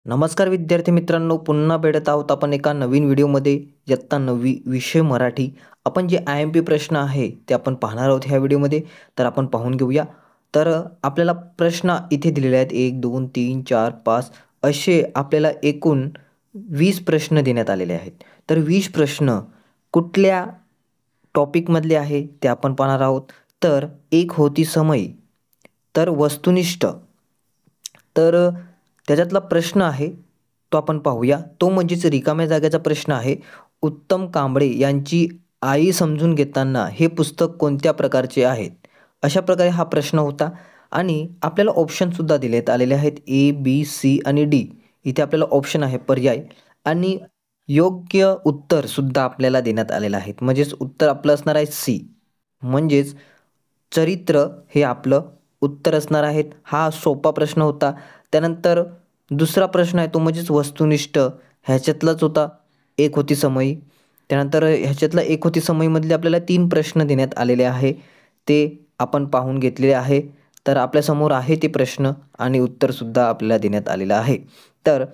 नमस्कार विद्यार्थी मित्रांनो, पुन्हा भेटत आहोत आपण एका नवीन व्हिडिओमध्ये. इयत्ता 9वी विषय मराठी. आपण जे IMP प्रश्न आहे ते आपण पाहणार आहोत ह्या व्हिडिओमध्ये. तर आपण पाहून घेऊया. तर आपल्याला प्रश्न इथे दिलेले आहेत 1 2 3 4 5 असे आपल्याला एकूण 20 प्रश्न देण्यात आलेले आहेत. तर 20 प्रश्न कुठल्या टॉपिकमधले आहे ते आपण पाहणार आहोत. तर एक होती समई, तर वस्तुनिष्ठ, तर त्याच्यातला प्रश्न आहे तो आपण पाहूया. तो म्हणजेच रिकाम्या जागेचा प्रश्न आहे. उत्तम कांबळे यांची आई समजून घेताना हे पुस्तक कोणत्या प्रकारचे आहेत? अशा प्रकारे हा प्रश्न होता आणि आपल्याला ऑप्शनसुद्धा देण्यात आलेले आहेत A, B, C आणि D. इथे आपल्याला ऑप्शन आहे, पर्याय, आणि योग्य उत्तरसुद्धा आपल्याला देण्यात आलेलं आहे. म्हणजेच उत्तर आपलं असणार आहे C, म्हणजेच चरित्र हे आपलं उत्तर असणार आहे. हा सोपा प्रश्न होता. त्यानंतर दुसरा प्रश्न आहे तो म्हणजेच वस्तुनिष्ठ, ह्याच्यातलाच होता एक होती समई. त्यानंतर ह्याच्यातला एक होती समईमधले आपल्याला 3 प्रश्न देण्यात आलेले आहे, ते आपण पाहून घेतलेले आहे. तर आपल्यासमोर आहे ते प्रश्न आणि उत्तरसुद्धा आपल्याला देण्यात आलेलं आहे. तर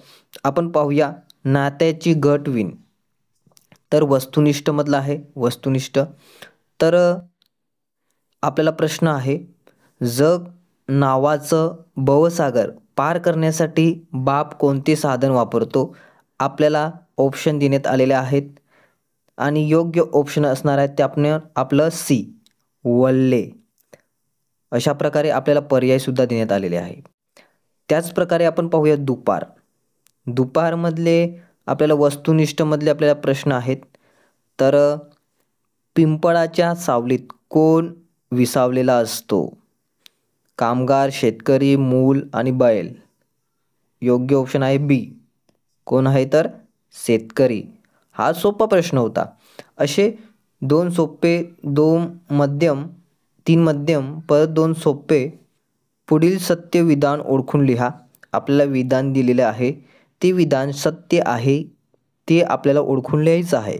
आपण पाहूया नात्याची गटवीण, तर वस्तुनिष्ठमधला आहे वस्तुनिष्ठ. तर आपल्याला प्रश्न आहे, जग नावाचं भवसागर पार करण्यासाठी बाप कोणते साधन वापरतो? आपल्याला ऑप्शन देण्यात आलेले आहेत आणि योग्य ऑप्शन असणार आहे ते आपलं C, वल्हे. अशा प्रकारे आपल्याला पर्यायसुद्धा देण्यात आलेले आहे. त्याचप्रकारे आपण पाहूया दुपार. दुपारमधले आपल्याला वस्तुनिष्ठमधले आपल्याला प्रश्न आहेत. तर पिंपळाच्या सावलीत कोण विसावलेला असतो? कामगार, शेतकरी, मूल आणि बैल. योग्य ऑप्शन आहे B, कोण आहे तर शेतकरी. हा सोपा प्रश्न होता. असे 2 सोपे, 2 मध्यम, 3 मध्यम, परत 2 सोपे. पुढील सत्य विधान ओळखून लिहा. आपल्याला विधान दिलेले आहे, ते विधान सत्य आहे ते आपल्याला ओळखून लिहायचं आहे.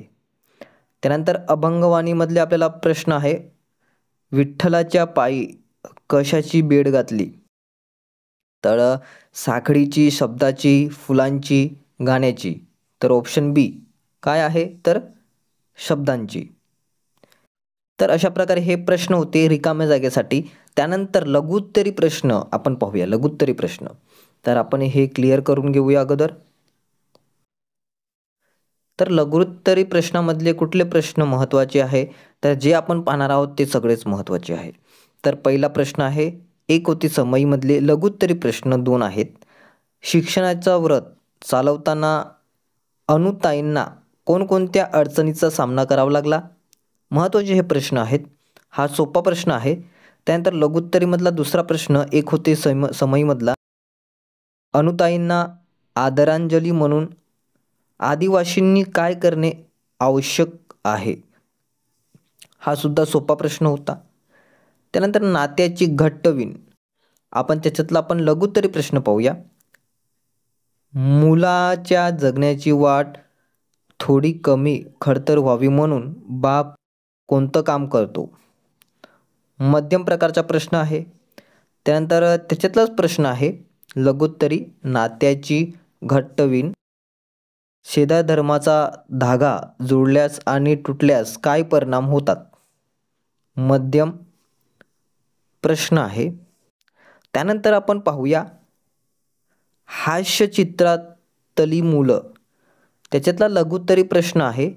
त्यानंतर अभंगवाणीमधले आपल्याला प्रश्न आहे, विठ्ठलाच्या पायी कशाची बेड घातली? तर साखळीची, शब्दाची, फुलांची, गाण्याची. तर ऑप्शन B काय आहे तर शब्दांची. तर अशा प्रकारे हे प्रश्न होते रिकाम्या जागेसाठी. त्यानंतर लघुत्तरी प्रश्न आपण पाहूया. लघुत्तरी प्रश्न, तर आपण हे क्लिअर करून घेऊया अगोदर. तर लघुत्तरी प्रश्नामधले कुठले प्रश्न महत्त्वाचे आहे? तर जे आपण पाहणार आहोत ते सगळेच महत्त्वाचे आहे. तर पहिला प्रश्न आहे, एक होती समईमधले लघुत्तरी प्रश्न 2 आहेत. शिक्षणाचा व्रत चालवताना अनुताईंना कोणकोणत्या अडचणीचा सामना करावा लागला? महत्त्वाचे हे प्रश्न आहेत. हा सोपा प्रश्न आहे. त्यानंतर लघुत्तरीमधला दुसरा प्रश्न, एक होते समईमधला, अनुताईंना आदरांजली म्हणून आदिवासींनी काय करणे आवश्यक आहे? हा सुद्धा सोपा प्रश्न होता. त्यानंतर नात्याची घट्टवीण, आपण त्याच्यातला आपण लघुत्तरी प्रश्न पाहूया. मुलाच्या जगण्याची वाट थोडी कमी खडतर व्हावी म्हणून बाप कोणतं काम करतो? मध्यम प्रकारचा प्रश्न आहे. त्यानंतर त्याच्यातलाच प्रश्न आहे लघुत्तरी, नात्याची घट्टवीण, शेजारी धर्माचा धागा जोडल्यास आणि तुटल्यास काय परिणाम होतात? मध्यम प्रश्न आहे. त्यानंतर आपण पाहूया हास्यचित्रातली मुलं, त्याच्यातला लघुत्तरी प्रश्न आहे,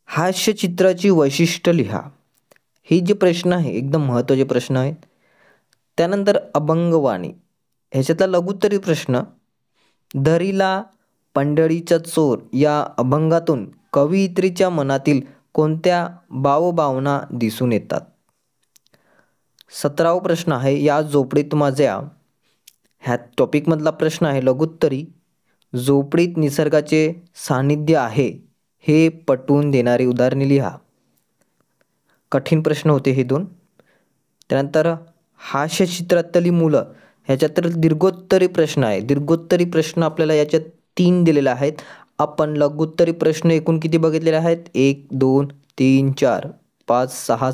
हास्यचित्राची वैशिष्ट्य लिहा. हे जे प्रश्न आहे एकदम महत्त्वाचे प्रश्न आहेत. त्यानंतर अभंगवाणी, ह्याच्यातला लघुत्तरी प्रश्न, दरीला पंढरीचा चोर या अभंगातून कवयित्रीच्या मनातील कोणत्या भावभावना दिसून येतात? 17वा प्रश्न आहे, या झोपडीत माझ्या, ह्या टॉपिकमधला प्रश्न आहे लघुत्तरी, झोपडीत निसर्गाचे सानिध्य आहे हे पटवून देणारी उदाहरणे लिहा. कठीण प्रश्न होते हे 2. त्यानंतर हास्यचित्रातली मुलं, ह्याच्यात तर दीर्घोत्तरी प्रश्न आहे. दीर्घोत्तरी प्रश्न आपल्याला याच्यात 3 दिलेले आहेत. आपण लघुत्तरी प्रश्न एकूण किती बघितलेले आहेत? 1 2 3 4 5 6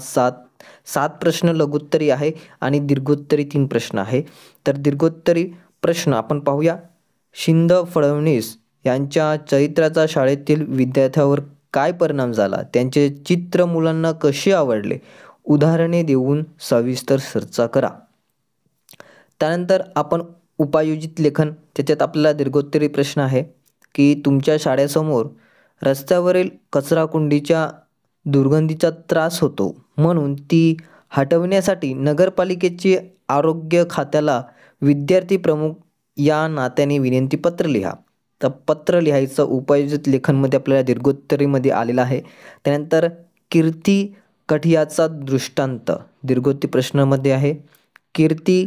7 प्रश्न लघुत्तरी आहे आणि दीर्घोत्तरी 3 प्रश्न आहे. तर दीर्घोत्तरी प्रश्न आपण पाहूया. शिंदे फडणवीस यांच्या चरित्राचा शाळेतील विद्यार्थ्यावर काय परिणाम झाला, त्यांचे चित्र मुलांना कसे आवडले, उदाहरणे देऊन सविस्तर चर्चा करा. त्यानंतर आपण उपायोजित लेखन, त्याच्यात आपल्याला दीर्घोत्तरी प्रश्न आहे की तुमच्या शाळेसमोर रस्त्यावरील कचराकुंडीच्या दुर्गंधीचा त्रास होतो, म्हणून ती हटविण्यासाठी नगरपालिकेचे आरोग्य खात्याला विद्यार्थी प्रमुख या नात्याने विनंतीपत्र लिहा. तर पत्र लिहायचं उपायोजित लेखनमध्ये आपल्याला दीर्घोत्तरीमध्ये आलेलं आहे. त्यानंतर कीर्ती कठियाचा दृष्टांत दीर्घोत्तरी प्रश्नामध्ये आहे. कीर्ती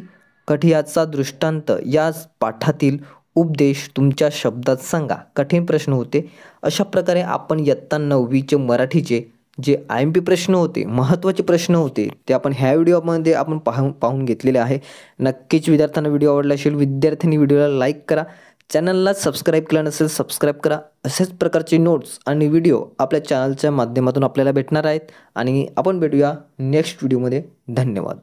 कठियाचा दृष्टांत या पाठातील उपदेश तुमच्या शब्दात सांगा. कठीण प्रश्न होते. अशा प्रकारे आपण इयत्ता 9वीचे मराठीचे जे IMP प्रश्न होते, महत्त्वाचे प्रश्न होते, ते आपण ह्या व्हिडिओमध्ये आपण पाहून घेतलेले आहे. नक्कीच विद्यार्थ्यांना व्हिडिओ आवडला असेल. विद्यार्थ्यांनी व्हिडिओला लाईक करा, चॅनलला सबस्क्राईब केलं नसेल सबस्क्राईब करा. असेच प्रकारचे नोट्स आणि व्हिडिओ आपल्या चॅनलच्या माध्यमातून आपल्याला भेटणार आहेत आणि आपण भेटूया नेक्स्ट व्हिडिओमध्ये. धन्यवाद.